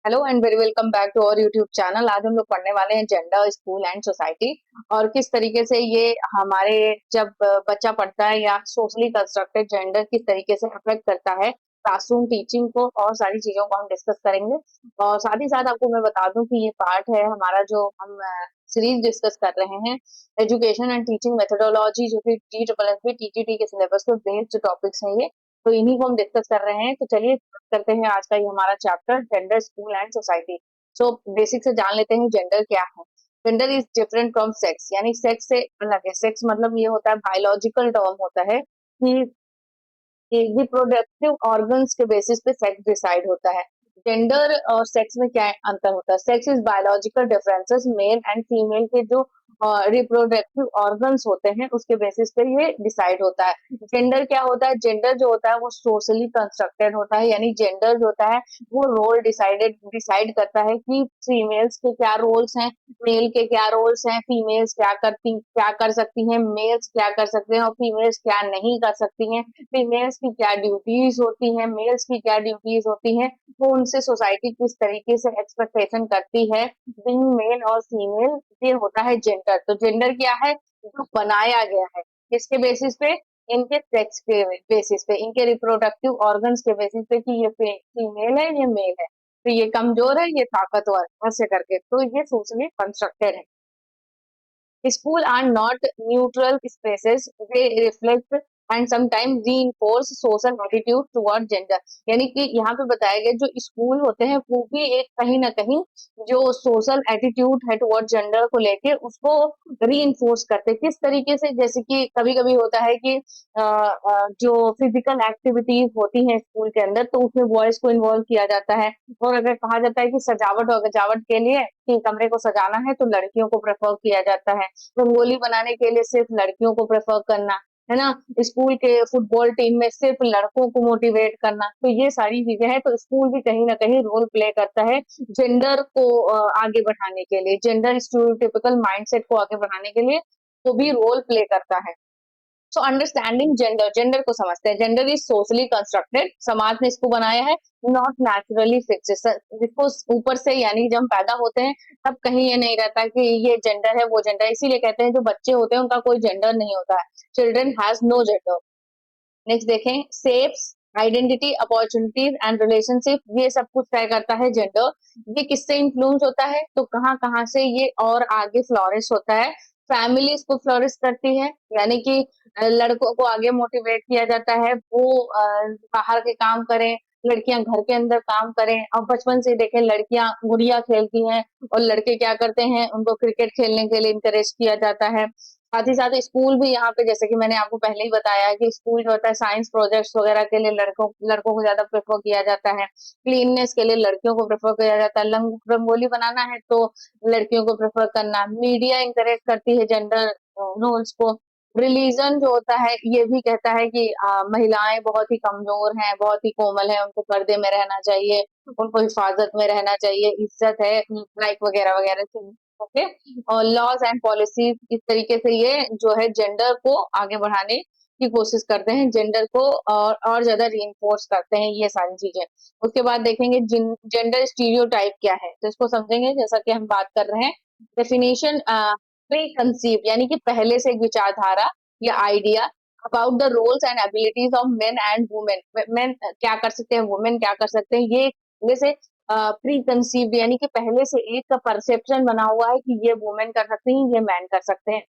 Hello and very welcome back to our YouTube channel. आज हम लोग पढ़ने वाले हैं जेंडर, स्कूल एंड सोसाइटी और किस तरीके से ये हमारे जब बच्चा पढ़ता है या सोशली कंस्ट्रक्टेड जेंडर किस तरीके से अफेक्ट करता है क्लासरूम टीचिंग को और सारी चीजों को हम डिस्कस करेंगे। और साथ ही साथ आपको मैं बता दूं कि ये पार्ट है हमारा जो हम सीरीज डिस्कस कर रहे हैं एजुकेशन एंड टीचिंग मेथोडोलॉजी, जो कि GSSB TGT के सिलेबस पे बेस्ड टॉपिक्स हैं ये। तो इन्हीं को हम डिस्कस कर रहे हैं। तो चलिए करते हैं आज का ये हमारा chapter gender, school and society. So basic से जान लेते हैं जेंडर क्या है। Gender is different from sex, यानी सेक्स से अलग है। सेक्स मतलब ये होता है बायोलॉजिकल टर्म होता है कि रिप्रोडक्टिव ऑर्गन्स के बेसिस पे सेक्स डिसाइड होता है। जेंडर और सेक्स में क्या अंतर होता है? Sex is biological differences male and female के जो रिप्रोडक्टिव ऑर्गन्स होते हैं उसके बेसिस पे ये डिसाइड होता है। जेंडर क्या होता है? जेंडर जो होता है वो सोशली कंस्ट्रक्टेड होता है, यानी जेंडर जो होता है वो रोल डिसाइड करता है कि फीमेल्स के क्या रोल्स हैं, मेल के क्या रोल्स हैं, फीमेल्स क्या कर सकती हैं, मेल्स क्या कर सकते हैं और फीमेल्स क्या नहीं कर सकती हैं, फीमेल्स की क्या ड्यूटीज होती हैं, मेल्स की क्या ड्यूटीज होती हैं, वो उनसे सोसाइटी किस तरीके से एक्सपेक्टेशन करती है बीइंग मेल और फीमेल। ये होता है जेंडर। तो जेंडर क्या है? जो बनाया गया है किसके बेसिस पे? इनके सेक्स के बेसिस पे, इनके रिप्रोडक्टिव ऑर्गन्स के बेसिस पे कि ये फीमेल है, ये मेल है, तो ये कमजोर है, ये ताकतवर है, ऐसे करके। तो ये सोशली कंस्ट्रक्टेड है। School are not neutral spaces. They reflect and sometimes reinforce social attitude toward gender. यानी कि यहाँ पे बताया गया जो स्कूल होते हैं वो भी एक कहीं ना कहीं जो सोशल एटीट्यूड है टुवर्ड जेंडर को लेके उसको रीइंफोर्स करते हैं। किस तरीके से? जैसे कि कभी कभी होता है कि जो फिजिकल एक्टिविटीज होती हैं स्कूल के अंदर तो उसमें बॉयज को इन्वॉल्व किया जाता है। और अगर कहा जाता है कि सजावट और सजावट के लिए कि कमरे को सजाना है तो लड़कियों को प्रेफर किया जाता है। रंगोली बनाने के लिए सिर्फ लड़कियों को प्रेफर करना, है ना। स्कूल के फुटबॉल टीम में सिर्फ लड़कों को मोटिवेट करना, तो ये सारी चीजें हैं। तो स्कूल भी कहीं ना कहीं रोल प्ले करता है जेंडर को आगे बढ़ाने के लिए, जेंडर स्टीरियोटाइपिकल माइंडसेट को आगे बढ़ाने के लिए वो भी रोल प्ले करता है। सो अंडरस्टैंडिंग जेंडर, जेंडर को समझते हैं। जेंडर इज सोशली कंस्ट्रक्टेड, समाज ने इसको बनाया है, नॉट नेचुरली फिक्स। इसको ऊपर से यानी जब हम पैदा होते हैं तब कहीं ये नहीं रहता कि ये जेंडर है वो जेंडर है। इसीलिए कहते हैं जो बच्चे होते हैं उनका कोई जेंडर नहीं होता है। Children has no gender. Next देखें, safes identity, opportunities and relationship, ये सब कुछ तय करता है जेंडर। ये किससे इन्फ्लुएंस होता है? तो कहाँ कहाँ से ये और आगे फ्लोरिश होता है? फैमिली इसको फ्लोरिश करती है, यानी कि लड़कों को आगे मोटिवेट किया जाता है वो बाहर के काम करें, लड़कियां घर के अंदर काम करें। और बचपन से देखें लड़कियां गुड़िया खेलती हैं और लड़के क्या करते हैं, उनको क्रिकेट खेलने के लिए इंकरेज किया जाता है। साथ ही साथ स्कूल भी यहाँ पे, जैसे कि मैंने आपको पहले ही बताया है कि स्कूल जो होता है साइंस प्रोजेक्ट्स वगैरह के लिए लड़कों को ज्यादा प्रेफर किया जाता है। क्लीननेस के लिए लड़कियों को प्रेफर किया जाता है। रंगोली बनाना है तो लड़कियों को प्रेफर करना। मीडिया इंकरेज करती है जेंडर रोल्स को। रिलीजन जो होता है ये भी कहता है कि महिलाएं बहुत ही कमजोर हैं, बहुत ही कोमल हैं, उनको पर्दे में रहना चाहिए, उनको हिफाजत में रहना चाहिए, इज्जत है, लाइक वगैरह वगैरह। ओके। और लॉज एंड पॉलिसीज इस तरीके से ये जो है जेंडर को आगे बढ़ाने की कोशिश करते हैं, जेंडर को और ज्यादा रीइंफोर्स करते हैं ये सारी चीजें। उसके बाद देखेंगे जेंडर स्टीरियोटाइप क्या है, तो इसको समझेंगे। जैसा कि हम बात कर रहे हैं डेफिनेशन, प्री कंसीव यानी कि पहले से एक विचारधारा या idea about the roles and abilities of men and women. Men क्या कर सकते हैं, वुमेन क्या कर सकते हैं, ये जैसे प्री कंसीव्ड यानी कि पहले से एक परसेप्शन बना हुआ है कि ये वुमेन कर सकती हैं, ये मैन कर सकते हैं।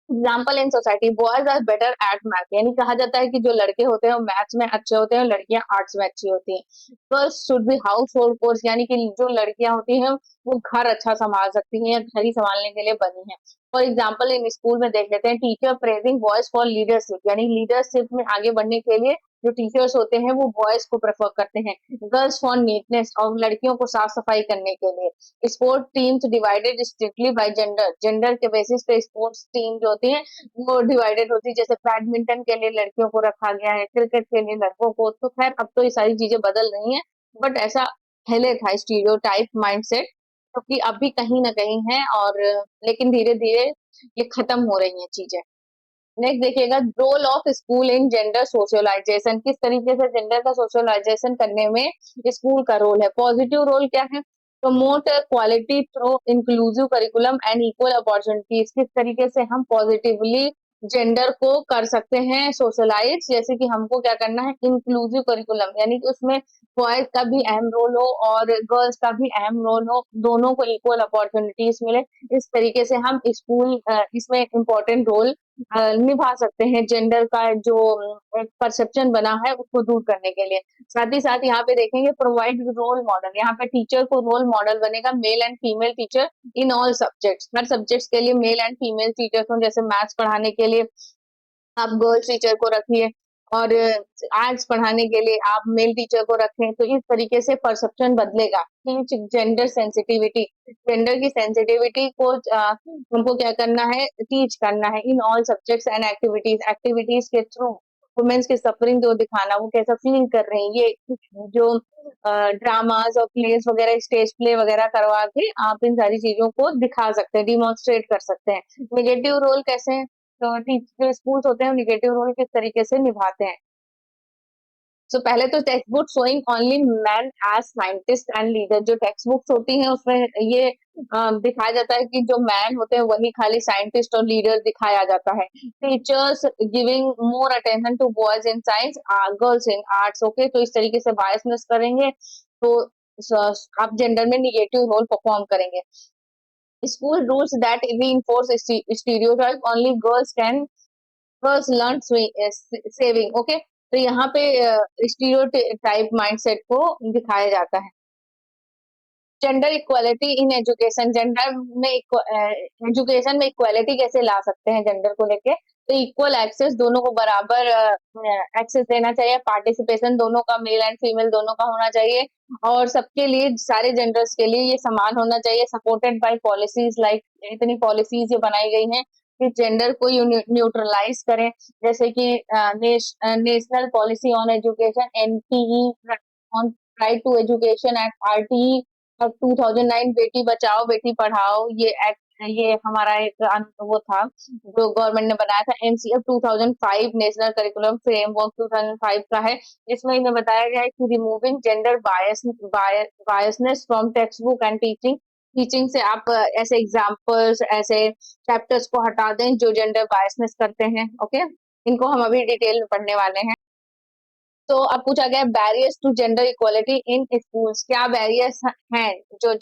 Example in society, boys are better at math, यानी कहा जाता है कि जो लड़के होते हैं वो मैथ्स में अच्छे होते हैं और लड़कियां आर्ट्स में अच्छी होती हैं। Girls should be house hold course, यानी कि जो लड़कियां होती हैं वो घर अच्छा संभाल सकती हैं या घर ही संभालने के लिए बनी है। फॉर एग्जाम्पल इन स्कूल में देख लेते हैं, teacher praising boys for leadership, यानी लीडरशिप में आगे बढ़ने के लिए जो टीचर्स होते हैं वो बॉयज को प्रेफर करते हैं। गर्ल्स फॉर नीटनेस, और लड़कियों को साफ सफाई करने के लिए। Sport teams divided strictly by gender, gender के बेसिस पे स्पोर्ट्स टीम जो होती है वो डिवाइडेड होती है। जैसे बैडमिंटन के लिए लड़कियों को रखा गया है, क्रिकेट के लिए लड़कों को। तो खैर अब तो ये सारी चीजें बदल रही हैं, बट ऐसा पहले था स्टीरियोटाइप माइंडसेट, जो कि अभी कहीं ना कहीं है। और लेकिन धीरे धीरे ये खत्म हो रही हैं चीजें। नेक्स्ट देखिएगा, role of school in gender socialisation, किस तरीके से जेंडर का सोशलाइजेशन करने में स्कूल का रोल है। पॉजिटिव रोल क्या है, promote quality through inclusive curriculum and equal opportunities, किस तरीके से हम पॉजिटिवली जेंडर को कर सकते हैं सोशलाइज, जैसे कि हमको क्या करना है, इंक्लूसिव करिकुलम, यानी कि उसमें बॉयज का भी अहम रोल हो और गर्ल्स का भी अहम रोल हो, दोनों को इक्वल अपॉर्चुनिटीज मिले। इस तरीके से हम स्कूल इसमें इम्पोर्टेंट रोल निभा सकते हैं, जेंडर का जो परसेप्शन बना है उसको दूर करने के लिए। साथ ही साथ यहाँ पे देखेंगे, प्रोवाइड रोल मॉडल, यहाँ पे टीचर को रोल मॉडल बनेगा, male and female teacher in all subjects, her subjects के लिए मेल एंड फीमेल टीचर्स हो, जैसे मैथ्स पढ़ाने के लिए आप गर्ल्स टीचर को रखिए और आर्ट्स पढ़ाने के लिए आप मेल टीचर को रखें, तो इस तरीके से परसेप्शन बदलेगा। टीच जेंडर सेंसिटिविटी, जेंडर की सेंसिटिविटी को हमको क्या करना है, टीच करना है in all subjects and activities, activities के थ्रू वुमेन्स की सफरिंग जो दिखाना, वो कैसा फील कर रही है, ये जो ड्रामाज और प्लेस वगैरह, स्टेज प्ले वगैरह करवा के आप इन सारी चीजों को दिखा सकते हैं, डिमॉन्स्ट्रेट कर सकते हैं। नेगेटिव रोल कैसे है, तो जो स्कूल्स होते हैं निगेटिव रोल किस तरीके से निभाते हैं। सो पहले तो textbook showing only man as scientist and leader, जो टेक्स्ट बुक्स होती हैं उसमें ये दिखाया जाता है कि जो मैन होते हैं वही खाली साइंटिस्ट और लीडर दिखाया जाता है। Teachers giving more attention to boys in science, girls in arts, okay, तो इस तरीके से बायसनेस करेंगे तो आप जेंडर में निगेटिव रोल परफॉर्म करेंगे। School rules that reinforce stereotype, only girls learn saving, okay, तो यहाँ पे स्टीरियोटाइप माइंडसेट को दिखाया जाता है। Gender equality in education, gender में एजुकेशन में इक्वालिटी कैसे ला सकते हैं जेंडर को लेके, तो इक्वल एक्सेस, दोनों को बराबर एक्सेस देना चाहिए, पार्टिसिपेशन दोनों का, मेल एंड फीमेल दोनों का होना चाहिए, और सबके लिए, सारे जेंडर्स के लिए ये समान होना चाहिए, सपोर्टेड बाय पॉलिसीज, लाइक इतनी पॉलिसीज ये बनाई गई हैं कि जेंडर को न्यूट्रलाइज करें, जैसे कि national policy on education, NPE, on right to education and RTE अब 2009, बेटी बचाओ बेटी पढ़ाओ, ये एक्ट, ये हमारा एक वो था जो गवर्नमेंट ने बनाया था। एनसीएफ 2005, नेशनल करिकुलम फ्रेमवर्क 2005 का है, जिसमें इन्हें बताया गया है कि removing gender biasness from text book and teaching, teaching से आप ऐसे एग्जाम्पल्स, ऐसे चैप्टर्स को हटा दें जो जेंडर बायसनेस करते हैं, ओके, इनको हम अभी डिटेल में पढ़ने वाले हैं। तो अब पूछा गया barriers to gender equality in schools, क्या बैरियर्स हैं जो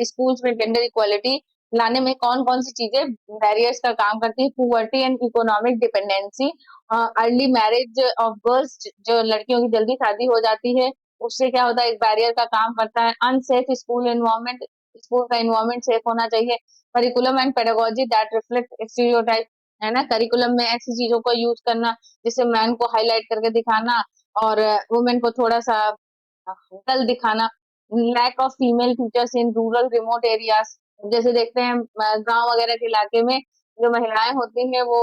स्कूल्स में जेंडर इक्वालिटी लाने में, कौन कौन सी चीजें बैरियर्स का काम करती है। Poverty and economic dependency, early marriage of girls, जो लड़कियों की जल्दी शादी हो जाती है, उससे क्या होता है, एक बैरियर का काम करता है। अनसेफ स्कूल एनवायरमेंट, स्कूल का एनवायरमेंट सेफ होना चाहिए। Curriculum and pedagogy that reflect stereotype, है ना, करिकुलम में ऐसी चीजों को यूज करना जिससे मैन को हाईलाइट करके दिखाना और वुमेन को थोड़ा सा कल दिखाना। Lack of female teachers in rural remote areas, जैसे देखते हैं गांव वगैरह के इलाके में जो महिलाएं होती हैं वो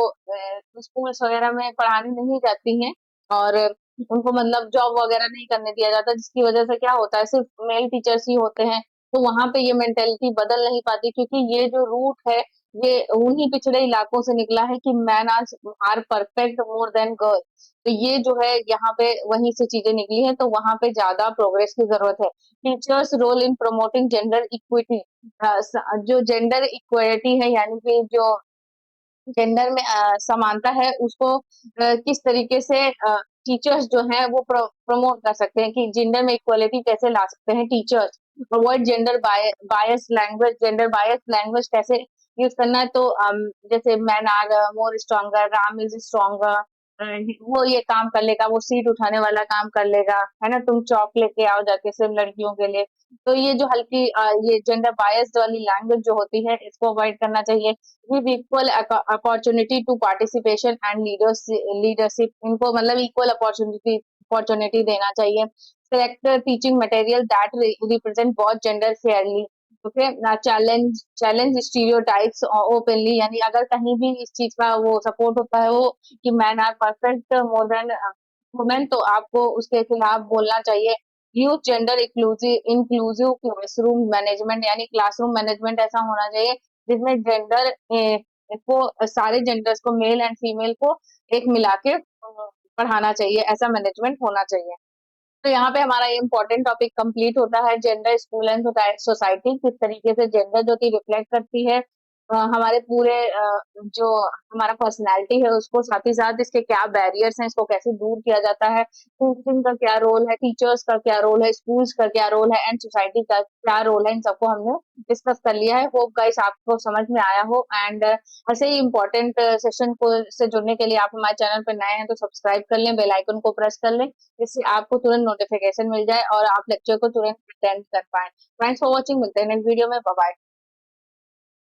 स्कूल्स वगैरह में पढ़ाने नहीं जाती हैं और उनको मतलब जॉब वगैरह नहीं करने दिया जाता, जिसकी वजह से क्या होता है, सिर्फ मेल टीचर्स ही होते हैं, तो वहां पे ये मेंटेलिटी बदल नहीं पाती, क्योंकि ये जो रूट है ये उन्हीं पिछड़े इलाकों से निकला है कि man are perfect more than girl, तो ये जो है यहाँ पे वहीं से चीजें निकली हैं, तो वहां पे ज्यादा प्रोग्रेस की जरूरत है। Teachers role in promoting gender equity, जो जेंडर इक्वलिटी है, यानी कि जो जेंडर में समानता है उसको किस तरीके से टीचर्स जो है वो प्रमोट कर सकते हैं, कि जेंडर में इक्वलिटी कैसे ला सकते हैं teachers. Avoid gender bias language, gender bias language कैसे यूज करना है, तो जैसे man are more stronger, Ram is stronger, वो ये काम कर लेगा, वो सीट उठाने वाला काम कर लेगा, है ना, तुम चौक लेके आओ जाके सिर्फ लड़कियों के लिए, तो ये जो हल्की ये जेंडर बायस्ड वाली लैंग्वेज जो होती है इसको अवॉइड करना चाहिए। Give equal opportunity to participation and leadership, इनको मतलब इक्वल अपॉर्चुनिटी देना चाहिए। Select teaching material that represent both gender fairly, okay, challenge stereotypes openly, यानी अगर कहीं भी इस चीज का वो सपोर्ट होता है वो कि man are perfect more than women, तो आपको उसके खिलाफ बोलना चाहिए। Use gender inclusive classroom management, यानी क्लासरूम मैनेजमेंट ऐसा होना चाहिए जिसमें जेंडर को सारे जेंडर्स को, मेल एंड फीमेल को एक मिला के पढ़ाना चाहिए, ऐसा मैनेजमेंट होना चाहिए। तो यहाँ पे हमारा ये इम्पोर्टेंट टॉपिक कंप्लीट होता है, जेंडर, स्कूल एंड सोसाइटी किस तरीके से जेंडर जो कि रिफ्लेक्ट करती है हमारे पूरे जो हमारा पर्सनैलिटी है उसको, साथ ही साथ इसके क्या बैरियर्स हैं, इसको कैसे दूर किया जाता है, टीचिंग का क्या रोल है, टीचर्स का क्या रोल है, स्कूल्स का क्या रोल है एंड सोसाइटी का क्या रोल है, इन सबको हमने डिस्कस कर लिया है। होप गाइस आपको समझ में आया हो, एंड ऐसे ही इम्पोर्टेंट सेशन को से जुड़ने के लिए आप हमारे चैनल पर नए हैं तो सब्सक्राइब कर लें, बेल आइकन को प्रेस कर लें, जिससे आपको तुरंत नोटिफिकेशन मिल जाए और आप लेक्चर को तुरंत अटेंड कर पाएं। थैंक्स फॉर वॉचिंग, मिलते हैं नेक्स्ट वीडियो में, बाय बाय।